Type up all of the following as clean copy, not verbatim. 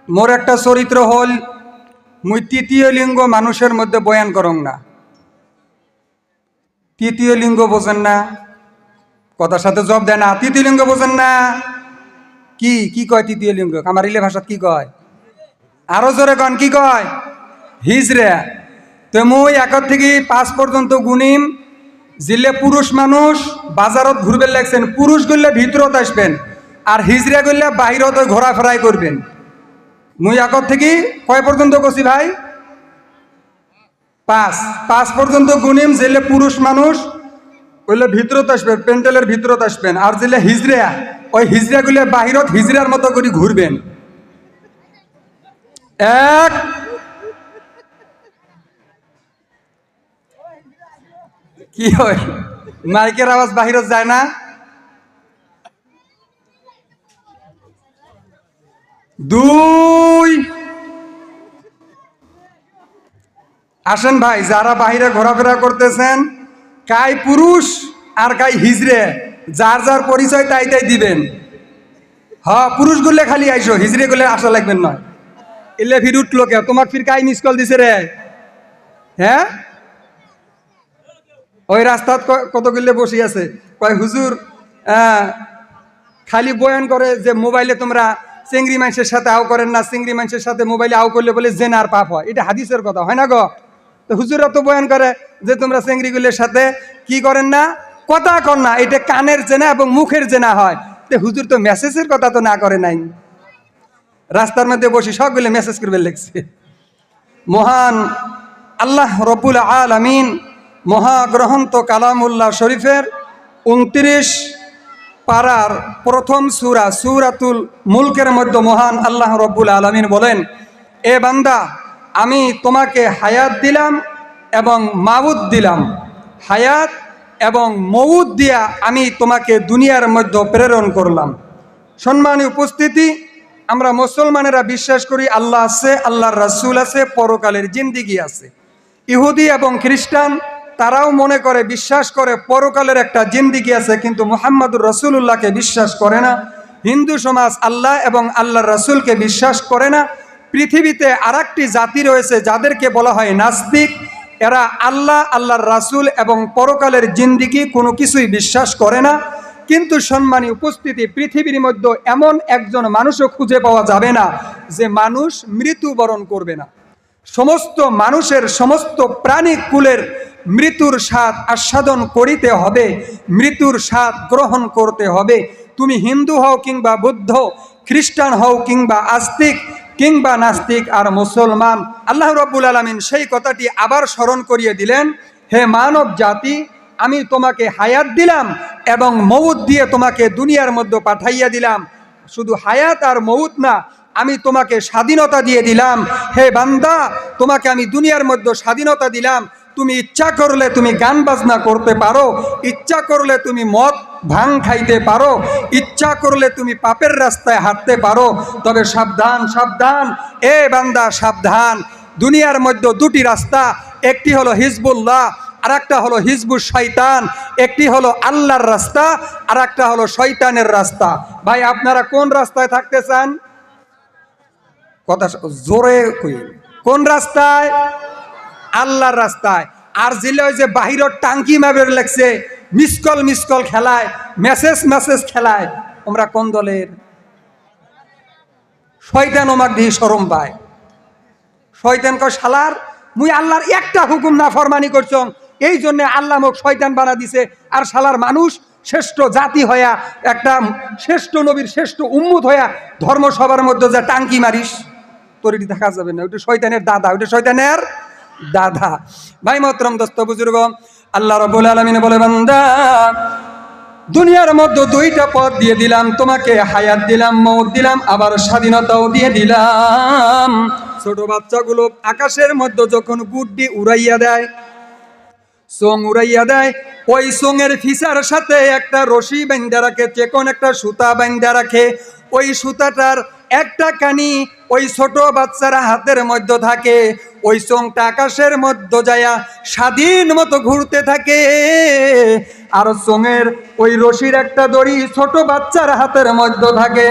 মোর একটা চরিত্র হল মুই তৃতীয় লিঙ্গ মানুষের মধ্যে বয়ান করং না। তৃতীয় লিঙ্গ বোঝেন না? কথার সাথে জব দেয় না। তৃতীয় লিঙ্গ বোঝেন না? কি কি কয় তৃতীয় লিঙ্গ? আমার ইলে ভাষাত কি কয়? আরো জোরে কন, কি কয়? হিজড়ে। তো মুই 1 থেকে 5 পর্যন্ত গুনিম। জিলে পুরুষ মানুষ বাজারত ঘুরবে লাগছেন, পুরুষ গলে ভিতরত আসবেন, আর হিজড়া গলে বাহিরত ঘোরাফেরাই করবেন। মুই 1 থেকে কয় পর্যন্ত কছি ভাই? 5 পর্যন্ত গুনিম। জিলে পুরুষ মানুষ ওইলে ভিতরত আসবেন, প্যান্ডেলের ভিতরত আসবেন, আর জিলে হিজড়া, ওই হিজড়া গুলে বাহিরত হিজড়ার মতো করে ঘুরবেন। 1, কি হয় মাইকের আওয়াজ বাহিরত যায় না? 2, আসেন ভাই, যারা বাহিরে ঘোরাফেরা করতেছেন, কাই পুরুষ আর কাই হিজড়ে, যার যার পরিচয় তাই তাই দিবেন। হ্যাঁ, পুরুষ গুলে খালি আইসো, হিজড়ে গুলে আসা লাগবেন নয়। এলে ফির উঠলো কে? তোমার ফির কাই মিস কল দিছে রে? হ্যাঁ, ওই রাস্তাত কত গিলে বসে আছে, কয় হুজুর খালি বয়ান করে যে মোবাইলে তোমরা চিংড়ি মানুষের সাথে আও করেন না, চিংড়ি মানুষের সাথে মোবাইলে আও করলে বলে জেনার পাপ হয়। এটা হাদিসের কথা, হয় না গো? তো হুজুরা তো বয়ান করে যে তোমরা চিংড়িগুলোর সাথে কি করেন না, কথা কর না, এটা কানের জেনা এবং মুখের জেনা হয়। তো হুজুর তো মেসেজের কথা তো না করে নাই, রাস্তার মধ্যে বসে সবগুলো মেসেজ করবে লেগছে। মহান আল্লাহ রব্বুল আলামিন মহাগ্রন্থ কালামুল্লাহ শরীফের 29 পারার প্রথম সূরা সূরাতুল মুলকের মধ্যে মহান আল্লাহ রব্বুল আলামিন বলেন, এ বান্দা, আমি তোমাকে হায়াত দিলাম এবং মাউত দিলাম। হায়াত এবং মউত দিয়া আমি তোমাকে দুনিয়ার মধ্যে প্রেরণ করলাম। সম্মানীয় উপস্থিতি, আমরা মুসলমানেরা বিশ্বাস করি আল্লাহ আছে, আল্লাহর রাসূল আছে, পরকালের জিন্দিগি আছে। ইহুদি এবং খ্রিস্টান তারাও মনে করে, বিশ্বাস করে পরকালের একটা জিন্দিগি আছে, কিন্তু মুহাম্মদুর রাসূলুল্লাহকে বিশ্বাস করে না। হিন্দু সমাজ আল্লাহ এবং আল্লাহর রাসূলকে বিশ্বাস করে না। পৃথিবীতে আরেকটি জাতি রয়েছে যাদেরকে বলা হয় নাস্তিক। এরা আল্লাহ, আল্লাহর রাসূল এবং পরকালের জিন্দিগি কোনো কিছুই বিশ্বাস করে না। কিন্তু সম্মানী উপস্থিতি, পৃথিবীর মধ্যে এমন একজন মানুষও খুঁজে পাওয়া যাবে না যে মানুষ মৃত্যুবরণ করবে না। সমস্ত মানুষের, সমস্ত প্রাণী কুলের মৃত্যুর স্বাদ আস্বাদন করিতে হবে, মৃত্যুর স্বাদ গ্রহণ করতে হবে। তুমি হিন্দু হও কিংবা বৌদ্ধ, খ্রিস্টান হও কিংবা আস্তিক কিংবা নাস্তিক আর মুসলমান, আল্লাহ রাব্বুল আলামিন সেই কথাটি আবার স্মরণ করিয়ে দিলেন, হে মানব জাতি, আমি তোমাকে হায়াত দিলাম এবং মউত দিয়ে তোমাকে দুনিয়ার মধ্যে পাঠাইয়া দিলাম। শুধু হায়াত আর মউত না, আমি তোমাকে স্বাধীনতা দিয়ে দিলাম। হে বান্দা, তোমাকে আমি দুনিয়ার মধ্যে স্বাধীনতা দিলাম। তুমি ইচ্ছা করলে তুমি গান বাজনা করতে পারো, ইচ্ছা করলে তুমি মদ ভাং খাইতে পারো, ইচ্ছা করলে তুমি পাপের রাস্তায় হাঁটতে পারো। তবে সাবধান, সাবধান, এ বান্দা সাবধান। দুনিয়ার মধ্যে 2টি রাস্তা, একটি হলো হিজবুল্লাহ আর একটা হলো হিজবুশ শয়তান। একটি হলো আল্লাহর রাস্তা আর একটা হলো শয়তানের রাস্তা। ভাই, আপনারা কোন রাস্তায় থাকতে চান? কথা জোরে কই, কোন রাস্তায়? আল্লাহর রাস্তায়। আর জিলে ওই যে বাহিরের টাঙ্কি মাবের লাগছে, মিসকল খেলায়, মেসেজ খেলায়, তোমরা কোন দলের? শয়তান ওমাক দিয়ে শরম পায়। শয়তান কয়, শালার মুই আল্লাহর একটা হুকুম না ফরমানি করছ, এই জন্য আল্লাহ মোক শয়তান বানা দিছে। আর শালার মানুষ শ্রেষ্ঠ জাতি হইয়া, একটা শ্রেষ্ঠ নবীর শ্রেষ্ঠ উম্মত হইয়া ধর্মসভার মধ্যে যা টাঙ্কি মারিস, তোর এটি দেখা যাবে না। ওইটা শয়তানের দাদা, ওইটা শয়তানের দাদা। ভাই মোহতরম, দোস্ত বুজুর্গ, আল্লাহ রাব্বুল আলামিন বলে, বান্দা, দুনিয়ার মধ্যে 2টা পথ দিয়ে দিলাম তোমাকে, হায়াত দিলাম, মউত দিলাম, আবার স্বাধীনতাও দিয়ে দিলাম। ছোট বাচ্চাগুলো আকাশের মধ্যে যখন গুড্ডি উড়াইয়া দেয়, চোং উড়াইয়া দেয়, ওই চোঙের ফিসার সাথে একটা রশি বান্ধা রাখে, চেকন একটা সুতা বান্ধা রাখে। ওই সুতাটার একটা কানি ওই ছোট বাচ্চারা হাতের মধ্যে থাকে, ওই চোংটা আকাশের মধ্যে যায়া স্বাধীন মতো ঘুরতে থাকে। আর চোঙের ওই রশির একটা দড়ি ছোট বাচ্চার হাতের মধ্যে থাকে।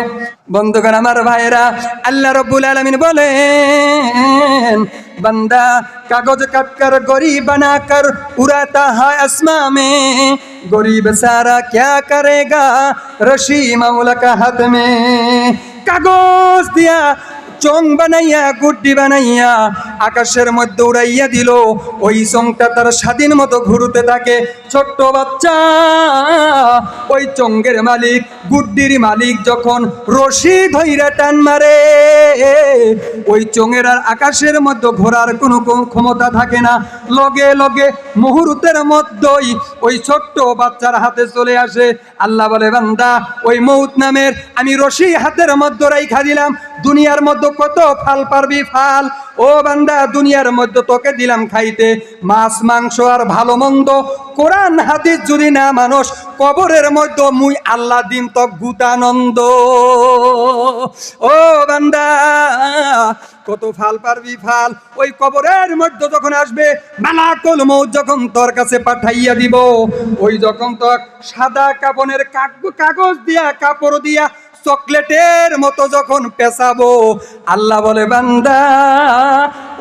বন্ধুগণ আমার ভাইরা, আল্লাহ রাব্বুল আলামিন বলেন, बंदा कागज कट कर गोरी बना कर उड़ाता है आसमां में, गरीब सारा क्या करेगा रशी मौला का हाथ में। कागज दिया চং বানাইয়া গুড্ডি বানাইয়া আকাশের মধ্যে উড়াইয়া দিল, ওই চংটা তার স্বাধীন মতো ঘুরতে থাকে। ছোট্ট বাচ্চা ওই চঙ্গের মালিক, গুড্ডির মালিক যখন রশি ধইরা টান মারে, ওই চঙের আর আকাশের মধ্যে ঘোরার কোনো ক্ষমতা থাকে না। লগে লগে মুহূর্তের মধ্যেই ওই ছোট্ট বাচ্চার হাতে চলে আসে। আল্লাহ বলে, বান্দা ওই মউত নামের আমি রশি হাতের মধ্যে রাইখা দিলাম, দুনিয়ার মধ্যে কত ফাল পারবি ফাল। ও বান্দা, দুনিয়ার মধ্যে তোকে দিলাম খাইতে মাছ মাংস আর ভালো মন্দ, কোরআন হাদিস যদি না মানুষ, কবরের মধ্যে মুই আল্লাহ দিন তো গুতানন্দ। ও বান্দা, কত ফাল পারবি ফাল। ওই কবরের মধ্যে যখন আসবে মালাকুল মউত, যখন তোর কাছে পাঠাইয়া দিব, ওই যখন তোর সাদা কাপনের কাগজ দিয়া কাপড় দিয়া চকলেটের মতো যখন পেছাবো, আল্লাহ বলে, বান্দা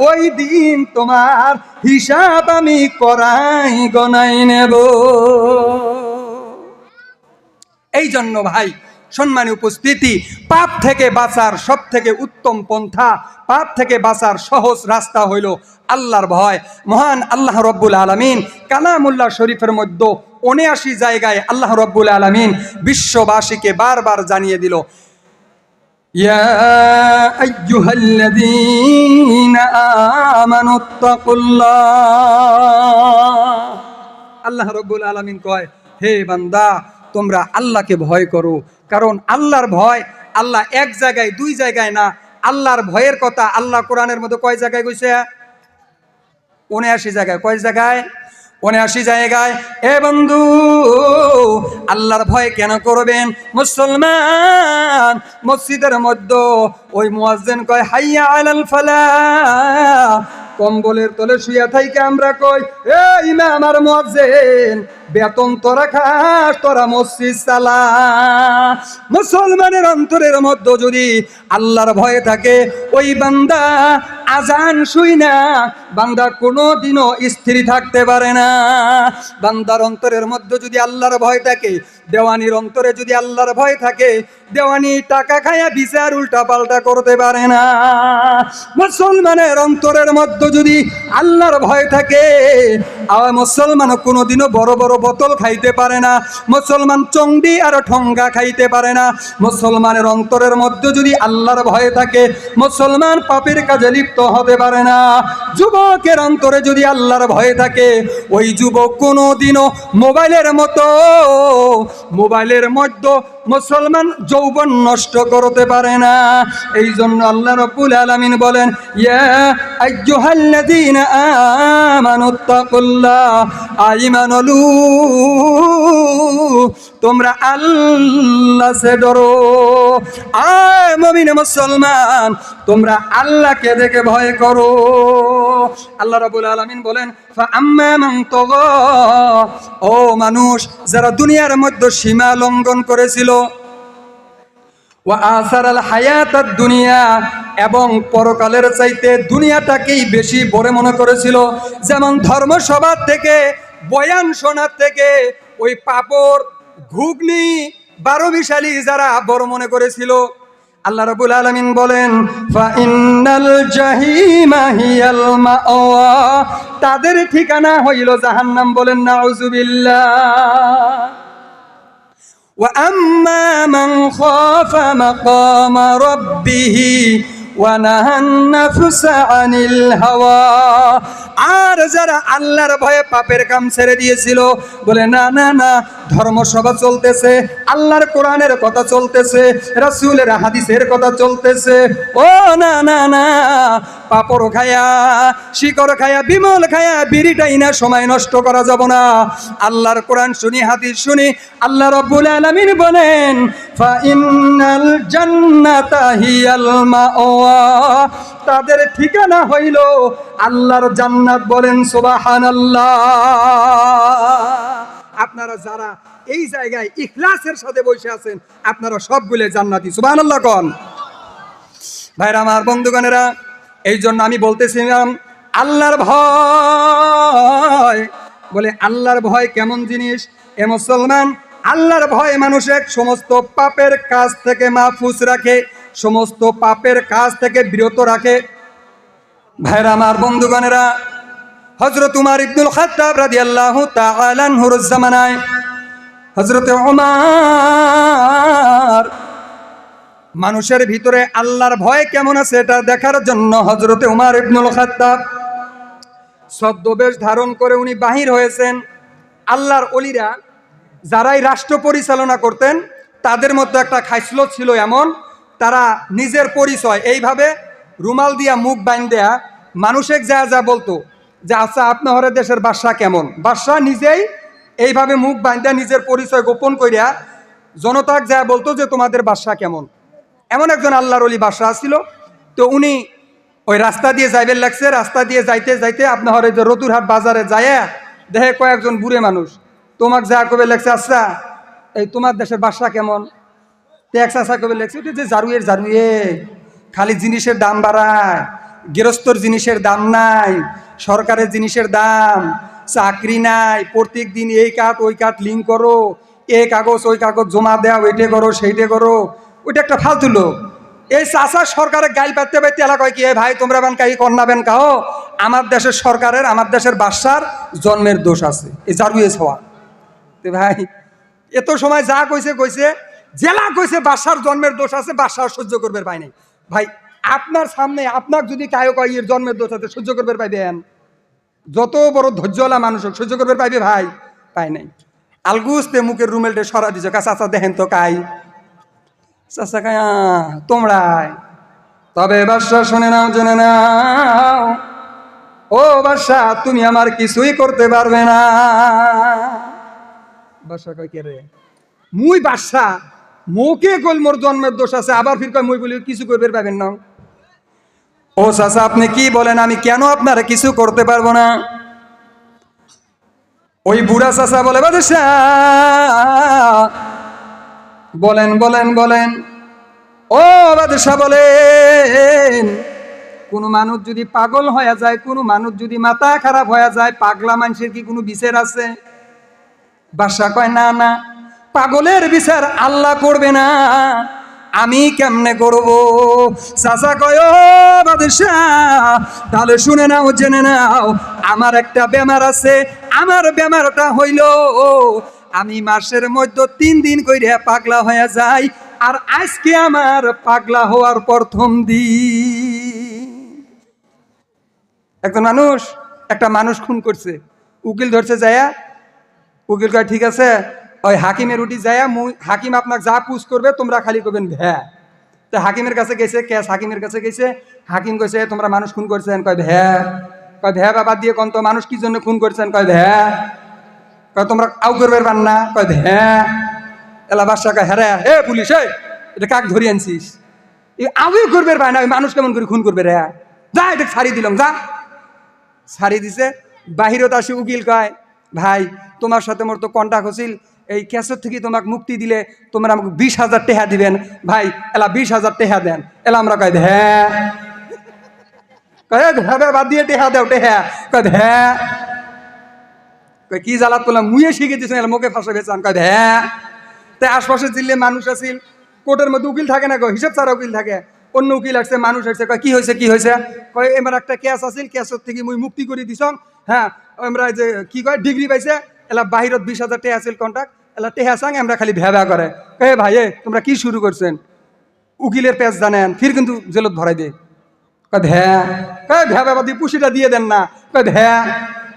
ওই দিন তোমার হিসাব আমি করাই গনাই নেব। এই জন্য ভাই সম্মানী উপস্থিতি, পাপ থেকে বাঁচার সব থেকে উত্তম পন্থা, পাপ থেকে বাঁচার সহজ রাস্তা হইল আল্লাহর ভয়। মহান আল্লাহ রব্বুল আলামিন কালামুল্লাহ শরীফের মধ্যে ৭৯ জায়গায় আল্লাহ রব্বুল আলামিন বিশ্ববাসীকে বারবার জানিয়ে দিল, ইয়া আইয়ুহাল্লাযীনা আমানুত্তাকুল্লাহ। আল্লাহ রব্বুল আলামিন কয়, হে বান্দা তোমরা আল্লাহকে ভয় করো। কারণ আল্লাহর ভয়, আল্লাহ এক জায়গায় দুই জায়গায় না, আল্লাহর ভয়ের কথা আল্লাহ কোরআনের মধ্যে কয় জায়গায় কইছে? ৭৯ জায়গায়। কয় জায়গায়? ৭৯ জায়গায়। এ বন্ধু, আল্লাহর ভয় কেন করবেন? মুসলমান মসজিদের মধ্যে ওই মুয়াজ্জিন কয়, হাইয়া আলাল ফালাহ, কম্বলের তলে শুয়ে থাইকে আমরা কই, এ ইমাম আর মুয়াজ্জিন বেতন তোরা খাস, তোরা মসজিদ চালা। মুসলমানের অন্তরের মধ্যে যদি আল্লাহর ভয় থাকে, ওই বান্দা আজান শুই না, বান্দা কোনোদিনও স্থির থাকতে পারে না। বান্দার অন্তরের মধ্যে যদি আল্লাহর ভয় থাকে, দেওয়ানির অন্তরে যদি আল্লাহর ভয় থাকে, দেওয়ানি টাকা খায়া বিচার উল্টা পাল্টা করতে পারে না। মুসলমানের অন্তরের মধ্যে যদি আল্লাহর ভয় থাকে, আর মুসলমান কোনোদিনও বড় বড় বোতল খাইতে পারে না, মুসলমান চংডি আর ঠঙ্গা খাইতে পারে না। মুসলমানের অন্তরের মধ্যে যদি আল্লাহর ভয় থাকে, মুসলমান পাপের কাজে লিপ্ত হতে পারে না। যুবকের অন্তরে যদি আল্লাহর ভয় থাকে, ওই যুবক কোনোদিনও মোবাইলের মধ্যে মুসলমান যৌবন নষ্ট করতে পারে না। এই জন্য আল্লাহ রাব্বুল আলামিন বলেন, ইয়া আইয়ুহাল্লাযীনা আমানুত্তাকুল্লাহ, আইমানুলু, তোমরা আল্লাহ সে ডরো। আয় মুমিন মুসলমান, তোমরা আল্লাহকে দেখে ভয় করো। আল্লাহ রাব্বুল আলামিন বলেন, ফাআম্মা মান তাগা, ও মানুষ যারা দুনিয়ার মধ্যে সীমা লঙ্ঘন করেছিল, ওয়া আসারাল হায়াতাদ দুনিয়া, এবং পরকালের চাইতে দুনিয়াটাকেই বেশি বড় মনে করেছিল। যেমন ধর্মসভা থেকে, বয়ান শোনার থেকে ওই পাপড় ঘুগনি 12 মিশালি যারা বড় মনে করেছিল, আল্লাহ রাব্বুল আলামিন বলেন, ফা ইন্নাল জাহিমা হিয়াল মাওয়া, তাদের ঠিকানা হইল জাহান্নাম। বলেন নাউযুবিল্লাহ। ওয়া আম্মা মান খাফা মাকামা রাব্বিহি ওয়া নাহান নাফসা আনিল হাওয়া, আর যারা আল্লাহর ভয়ে পাপের কাম ছেড়ে দিয়েছিল, বলে না না না, ধর্মসভা চলতেছে, আল্লাহর কোরআনের কথা চলতেছে, রাসূলের হাদিসের কথা চলতেছে। ও না না না, পাপড় খায়া, শিকড় খায়া, বিমল খায়া বিড়িটাই না সময় নষ্ট করা যাব না। আল্লাহর কোরআন শুনি, হাদিস শুনি। আল্লাহ রাব্বুল আলামিন বলেন, ফা ইন্নাল জান্নাতা হিয়াল মাওয়া, তাদের ঠিকানা হইল আল্লাহর জান্নাত। বলেন সুবহানাল্লাহ। আপনারা যারা এই জায়গায় ইখলাসের সাথে বসে আছেন, আপনারা সবগুলো জান্নাতি। সুবহানাল্লাহ কোন। ভাইরা আমার, বন্ধুগণেরা, এই জন্য আমি বলতেছিলাম আল্লাহর ভয়। বলে আল্লাহর ভয় কেমন জিনিস? এ মুসলমান, আল্লাহর ভয় মানুষের সমস্ত পাপের কাজ থেকে মাহফুজ রাখে, সমস্ত পাপের কাজ থেকে বিরত রাখে। ভাইরা আমার, বন্ধুগণেরা, হযরত উমর ইবনুল খাত্তাব রাদিয়াল্লাহু তাআলা আনহুর জামানায় হযরত উমর মানুষের ভিতরে আল্লাহর ভয় কেমন আছে এটা দেখার জন্য হযরত উমর ইবনুল খাত্তাব ছদ্মবেশ ধারণ করে উনি বাহির হয়েছেন। আল্লাহর ওলিরা যারাই রাষ্ট্র পরিচালনা করতেন, তাদের মধ্যে একটা খাসলত ছিল এমন, তারা নিজের পরিচয় এইভাবে রুমাল দিয়া মুখ বাইন দেয়া মানুষের যা যা বলতো যে আচ্ছা আপনার দেশের বাদশা কেমন। বাদশা নিজেই এইভাবে মুখ বাইন্দা নিজের পরিচয় গোপন করিয়া জনতাক যা বলতো যে তোমাদের বাদশা কেমন। এমন একজন আল্লাহর ওলি বাদশা ছিল। তো উনি ওই রাস্তা দিয়ে যাইবেন লাগছে, রাস্তা দিয়ে যাইতে যাইতে আপনার যে রতুরহাট বাজারে যায় দেখে কয়েকজন বুড়ে মানুষ তোমাকে যা কবে লাগছে, আচ্ছা এই তোমার দেশের বাদশা কেমন? ট্যাক্স আসা কবে লাগছে, এটা যে জারুয়ের জারুয়ে, খালি জিনিসের দাম বাড়ায়, গৃহস্থর জিনিসের দাম নাই, সরকারের জিনিসের দাম, চাকরি নাই, প্রত্যেক দিন এই কাঠ ওই কাঠ লিঙ্ক করো, এই কাগজ ওই কাগজ জমা দেওয়া, ওইটে করো সেইটে করো। ওইটা একটা ফালতু লোক। এই চাষা সরকারের গাইল পাইতে পাইতে এলাকায় কি ভাই তোমরা বান কাই কন্যাবেন কাহ, আমার দেশের সরকারের, আমার দেশের বাদশার জন্মের দোষ আছে, এই জারুয়ে হওয়া। তো ভাই এত সময় যা কইছে কইছে, জেলা কইছে বাদশার জন্মের দোষ আছে, বাদশা সহ্য করবে পাই নাই। ভাই আপনার সামনে আপনার যদি কায়ো কয় এর জন্মের দোষ আছে, সহ্য করবে পাইবেন? যত বড় ধৈর্যওয়ালা মানুষ সহ্য করবে পাইবে? ভাই পাই নাই। আলগুস্তে মুখের রুমেলটে সরা দিছে, চাচা দেখেন তো কাই, চাচা কাই তোমরাই। তবে বাদশা শুনে নাও, জেনে নাও, ও বাদশা তুমি আমার কিছুই করতে পারবে না। বাদশা কয় কে রে? মুই বাদশা, মোকে কল মোর জন্মের দোষ আছে, আবার ফির কয় মুই বলি কিছু করবে পাবেন না। ও চাচা আপনি কি বলেন, আমি কেন আপনারা কিছু করতে পারবো না? ওই বুড়া চাচা বলে বাদশা বলেন বলেন বলেন। ও বাদশা বলেন, কোনো মানুষ যদি পাগল হয়ে যায়, কোনো মানুষ যদি মাথা খারাপ হয়ে যায়, পাগলা মানুষের কি কোনো বিচার আছে? বাদশা কয় না না, পাগলের বিচার আল্লাহ করবে না, আমি কেমনে করব? চাচা কয় ও বাদশা তাহলে শুনে নাও, জেনে নাও, আমার একটা বেমার আছে। আমার বেমারটা হইল আমি মাসের মধ্যে 3 দিন কইরা পাগলা হয়ে যাই, আর আজকে আমার পাগলা হওয়ার প্রথম দিন। একজন মানুষ একটা মানুষ খুন করছে, উকিল ধরছে যায়া, উকিল কয় ঠিক আছে ওই হাকিমের উঠি যায়া হাকিম আপনাকে যা পুষ করবে তোমরা খালি করবেন ভ্যা। তো হাকিমের কাছে গেছে, ক্যাশ হাকিমের কাছে গেছে, হাকিম কইছে তোমরা মানুষ খুন করছেন? কয় ভ্যা। কয় ভ্যা বাবা দিয়ে কোন তো মানুষ কি জন্য খুন করছেন? কয় ভ্যা। কয় তোমরা আউ করবে পার না? কয় ভ্যা। এলা বাদশা কয় হ্যাঁ হে পুলিশ, এটা কাক ধরি আনছিস? আউই করবে পায় না, ওই মানুষ কেমন করে খুন করবে রে? যা এটা ছাড়ি দিলাম, যা। ছাড়ি দিছে। বাহিরত আসি উকিল কয় ভাই তোমার সাথে মোর তো কন্টাক্ট হছিল, এই ক্যাসের থেকে তোমাকে মুক্তি দিলে তোমরা আমাকে 20,000 টাকা দিবেন। ভাই এলা 20,000 টাকা দেন। এলা আমরা কয় হ্যাঁ। কয় হ্যাঁ বাদ দিয়ে টেহা দেও, টেহা। কয় হ্যাঁ। কয় কি জ্বালাত করলাম, মুয়ে শিখে দিয়েছেন, এলা মুখে ফাঁসা বেচান। কয় হ্যাঁ। তাই আশপাশে জিল্লে মানুষ আছিল, কোর্টের মধ্যে উকিল থাকে না, কয় হিসেব ছাড়া উকিল থাকে। অন্য উকিল আসছে, মানুষ আসছে, কয় কি হয়েছে কি হয়েছে? কয় এবার একটা ক্যাস আছিল, ক্যাসের থেকে মুই মুক্তি করে দিছ। হ্যাঁ আমরা যে কি কয় ডিগ্রি পাইছে, এলা বাহিরত 20,000 টাকা আছিল কন্ট্রাক্ট, এলা টেহা চাং আমরা খালি ভ্যাবা করে। কয়ে ভাই তোমরা কি শুরু করছেন? উকিলের পেজ জানেন, ফির কিন্তু জেলত ভরাই দে। কয় ভ্যা। কয় ভ্যা বাবা দিয়ে পুষিটা দিয়ে দেন না। কয় ভ্যা।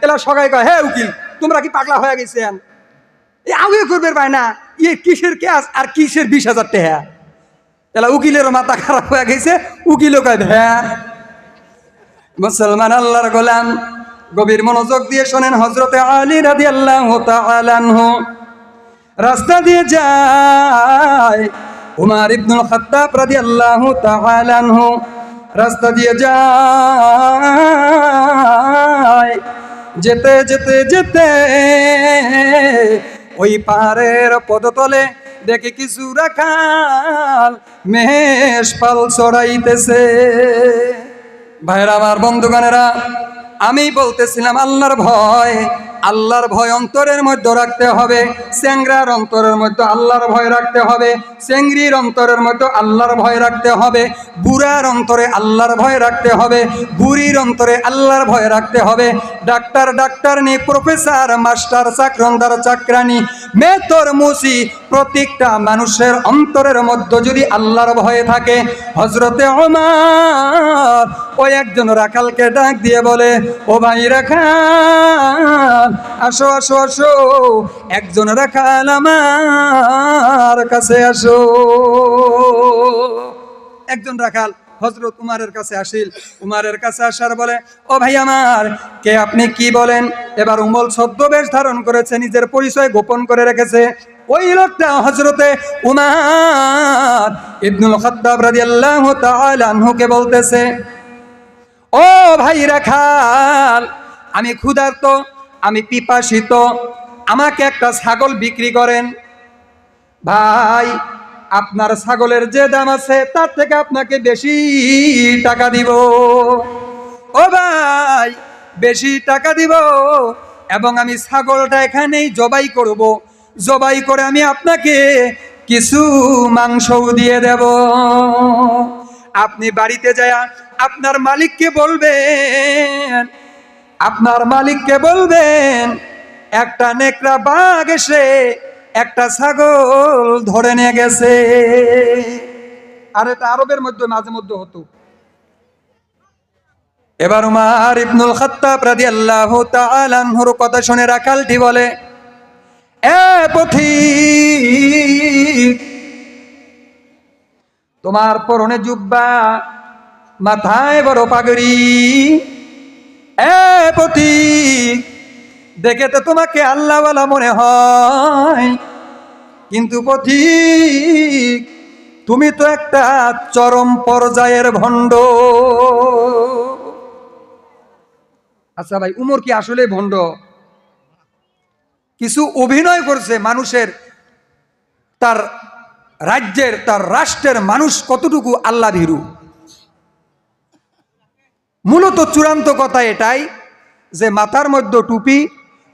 এলা সবাই কয় হ্যাঁ উকিল তোমরা কি পাগলা হয়ে গেছেন? আগে করবে পায় না, কিসের ক্যাশ আর কিসের 20,000 টাকা। তাহলে উকিলেরও মাথা খারাপ হয়ে গেছে, উকিলও কয় হ্যাঁ। মুসলমান আল্লাহর গোলাম, গভীর মনোযোগ দিয়ে শোনেন। হযরতে আলী রাদিয়াল্লাহু তাআলা আনহু রাস্তা দিয়ে যায়, উমর ইবনুল খাত্তাব রাদিয়াল্লাহু তাআলা আনহু রাস্তা দিয়ে যায়। যেতে যেতে যেতে ওই পাহাড়ের পদতলে দেখে কিছু রাখাল মেষ পাল চড়াইতেছে। ভাইরা আমার, বন্ধুগণেরা, আমি বলতেছিলাম আল্লাহর ভয় অন্তরের মধ্যে রাখতে হবে। চেংরার অন্তরের মধ্যে আল্লাহর ভয় রাখতে হবে, চেংরির অন্তরের মধ্যে আল্লাহর ভয় রাখতে হবে, বুড়ার অন্তরে আল্লাহর ভয় রাখতে হবে, বুড়ির অন্তরে আল্লাহর ভয় রাখতে হবে। ডাক্তার নি, প্রফেসর, মাস্টার, চাকরন্দার, চাকরানি, মেতর, মুসি, প্রত্যেকটা মানুষের অন্তরের মধ্যে যদি আল্লাহর ভয় থাকে। হযরতে ওমর ওই একজন রাখালকে ডাক দিয়ে বলে, ও ভাই রাখাল, আসো আসো আসো, একজন রাখাল আমার কাছে আসো। একজন রাখাল হযরত উমারের কাছে আসিল। উমারের কাছে আসার বলে, ও ভাই আমার, কে আপনি, কি বলেন? এবার উমর ছদ্মবেশ ধারণ করেছে, নিজের পরিচয় গোপন করে রেখেছে। ওই লোকটা হযরতে উমর ইবনুল খাত্তাব রাদিয়াল্লাহু তাআলা আনহুকে বলতেছে, ও ভাই রাখাল, আমি ক্ষুধার্ত, আমি পিপাসিত, আমাকে একটা ছাগল বিক্রি করেন। ভাই, আপনার ছাগলের যে দাম আছে তার থেকে আপনাকে বেশি টাকা দিব। ও ভাই, বেশি টাকা দিব, এবং আমি ছাগলটা এখানেই জবাই করব। জবাই করে আমি আপনাকে কিছু মাংসও দিয়ে দেব। আপনি বাড়িতে যায় আপনার মালিককে বলবেন, একটা নেকড়া বাঘ এসে একটা ছাগল ধরে নিয়ে গেছে। আর এটা আরবের মধ্যে মাঝে মধ্যে হতো। এবার উমর ইবনুল খাত্তাব রাদিয়াল্লাহু তাআলা আনহুর কথা শুনে রাখালটি বলে, এ পথিক, তোমার পরনে জুব্বা, মাথায় বড় পাগড়ি, এ পথিক, দেখে তো তোমাকে আল্লাহওয়ালা মনে হয়, কিন্তু পথিক, তুমি তো একটা চরম পর্যায়ের ভণ্ড। আচ্ছা ভাই, উমর কি আসলে ভণ্ড? কিছু অভিনয় করছে মানুষের, তার রাজ্যের, তার রাষ্ট্রের মানুষ কতটুকু আল্লাহ ভীরু। মূলত চূড়ান্ত কথা এটাই যে মাথার মধ্যে টুপি,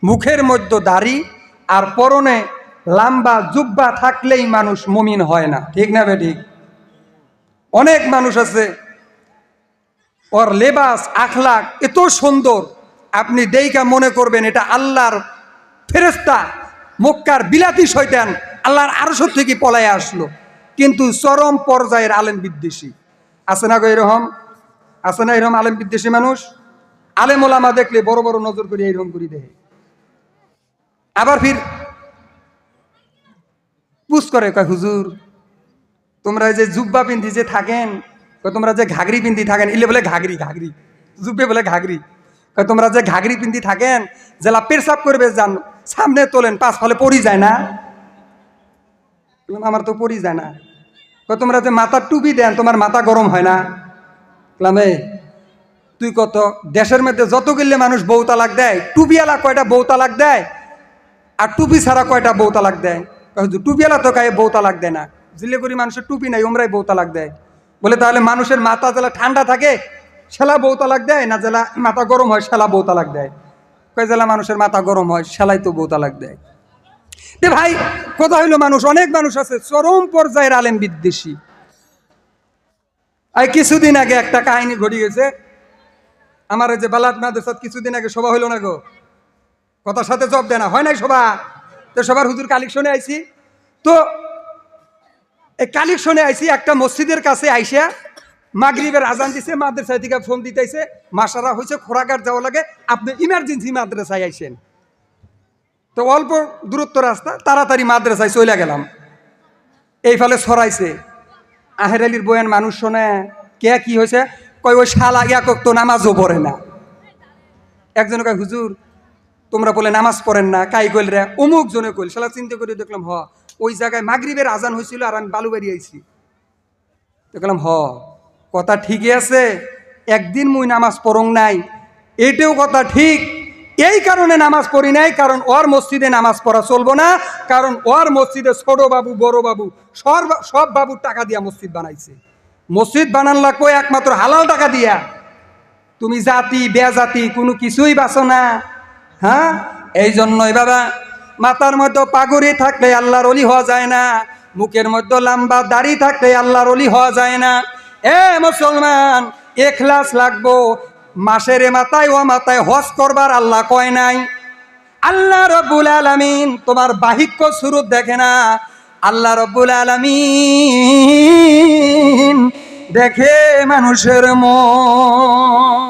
মুখের মধ্যে দাড়ি, আর পরনে লম্বা জুব্বা থাকলেই মানুষ মুমিন হয় না। ঠিক না বেঠিক? অনেক মানুষ আছে, ওর লেবাস আখলাক এত সুন্দর, আপনি দেইকা মনে করবেন এটা আল্লাহর ফেরেশতা, মক্কার বিলাতি শয়তান আল্লাহর আরশ থেকে পলায় আসলো, কিন্তু চরম পর্যায়ের আলেম বিদ্বেষী। আছে না গো এরকম? আছে না এরকম আলেম বিদ্বেষী মানুষ? আলেম ওলামা দেখলে বড় বড় নজর করে এইরকম করি দেখে, আবার ফির পুষ করে, কয় হুজুর, তোমরা যে জুব্বা পিন্ধি যে থাকেন, তোমরা যে ঘাগরি পিন্ধি থাকেন, ইলে বলে ঘাগরি, জুব্বে বলে ঘাগরি, তোমরা যে ঘাগরি পিন্ধি থাকেন, জেলা পেরসাব করবে যান, সামনে তোলেন, পাঁচ ফলে পড়ি যায় না? আমার তো পড়ি যায় না। তোমরা যে মাথার টুপি দেন, তোমার মাথা গরম হয় না? তুই কত দেশের মধ্যে যত গেলে মানুষ বউ তালাক দেয়, টুপিওয়ালা কয়টা বউ তালাক দেয়, আর টুপি ছাড়া কয়টা বউ তালাক দেয়? টুপিওয়ালা তো কায়ে বউ তালাক দেয় না, জিলে করি মানুষের টুপি নাই, ওমরাই বউ তালাক দেয়। বলে তাহলে মানুষের মাথা জেলা ঠান্ডা থাকে সেলা বউ তালাক দেয়, না জেলা মাথা গরম হয় সেলা বউ তালাক দেয়? কয় জেলা মানুষের মাথা গরম হয় সেলাই তো বউ তালাক দেয়। ভাই, কথা হইলো মানুষ, অনেক মানুষ আছে চরম পর্যায়ের আলেম বিদ্বেষী। আর কিছুদিন আগে একটা কাহিনী ঘটে গেছে আমার, যে বালাট মাদ্রাসাত কিছুদিন আগে সভা হইল না গো, কথার সাথে জব দেয় না, হয় নাই সভা? তো সবার হুজুর কালেকশনে আইছি, তো এই কালেকশনে আইছি একটা মসজিদের কাছে আইসা মাগরিবের আজান দিছে, মাদ্রাসায় থেকে ফোন দিতেছে, মাসারা হয়েছে খোরাঘাট যাওয়া লাগে, আপনি ইমার্জেন্সি মাদ্রাসায় আইসেন। তো তো অল্প দূরত্ব রাস্তা, তাড়াতাড়ি মাদ্রাসায় চলে গেলাম। এই ফলে ছড়াইছে, আহের আলীর বয়ান মানুষ শোনে, কে কি হয়েছে, কয় ওই শালা একক তো নামাজও পড়ে না। একজন কয় হুজুর তোমরা বলে নামাজ পড়েন না, কাই কইল রে, অমুক জনে কইল। শালা চিন্তা করে দেখলাম ওই জায়গায় মাগরিবের আজান হয়েছিল আর আমি বালুবাড়ি আইছি। দেখলাম কথা ঠিকই আছে, একদিন মুই নামাজ পড়ং নাই, এটাও কথা ঠিক। এই কারণে নামাজ পড়ি নাই, কারণ ওর মসজিদে নামাজ পড়া চলবো না, কারণ ওর মসজিদে ছোট বাবু বড় বাবু সব বাবুর টাকা দিয়া মসজিদ বানাইছে। মসজিদ বানান লাগবো একমাত্র হালাল টাকা দিয়া। তুমি জাতি বেজাতি কোনো কিছুই বাঁচো না। হ্যাঁ, এই জন্যই বাবা মাথার মধ্যে পাগড়ি থাকলে আল্লাহর ওলি হওয়া যায় না, মুখের মধ্যে লম্বা দাড়ি থাকলে আল্লাহর ওলি হওয়া যায় না। এ মুসলমান, ইখলাস লাগবো। মাসের মাথায় ও মাথায় হজ করবার আল্লাহ কয় নাই। আল্লাহ রব্বুল আলামিন তোমার বাহিক্য সুরত দেখে না, আল্লাহ রব্বুল আলামিন দেখে মানুষের মন।